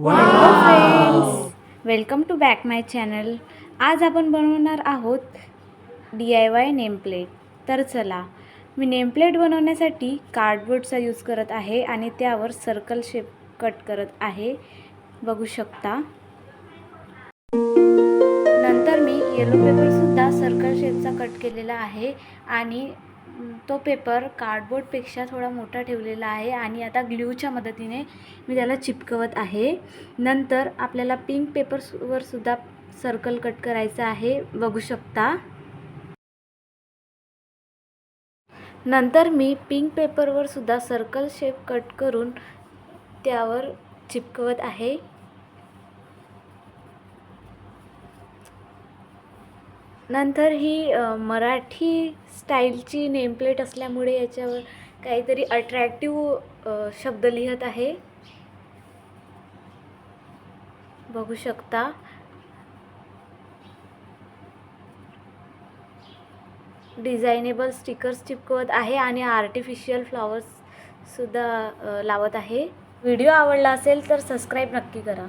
Hello friends, welcome to back my channel. आज आपण बनवणार आहोत DIY नेमप्लेट. तर चला, मी नेमप्लेट बनवण्यासाठी कार्डबोर्डचा यूज करत आहे आणि त्यावर सर्कल शेप कट करत आहे, बघू शकता. नंतर मी येलो पेपरसुद्धा सर्कल शेपचा कट केलेला आहे आणि तो पेपर कार्डबोर्डपेक्षा थोडा मोठा ठेवलेला आहे आणि आता ग्ल्यूच्या मदतीने मी त्याला चिपकवत आहे. नंतर आपल्याला पिंक पेपरवर सुद्धा सर्कल कट करायचा आहे, बघू शकता. नंतर मी पिंक पेपरवर सुद्धा सर्कल शेप कट करून त्यावर चिपकवत आहे. नंतर ही मराठी स्टाईलची नेमप्लेट असल्यामुळे याच्यावर काहीतरी अट्रॅक्टिव्ह शब्द लिहित आहे, बघू शकता. डिझायनेबल स्टिकर्स चिपकवत आहे आणि आर्टिफिशियल फ्लॉवर्स सुद्धा लावत आहे. व्हिडिओ आवडला असेल तर सबस्क्राईब नक्की करा.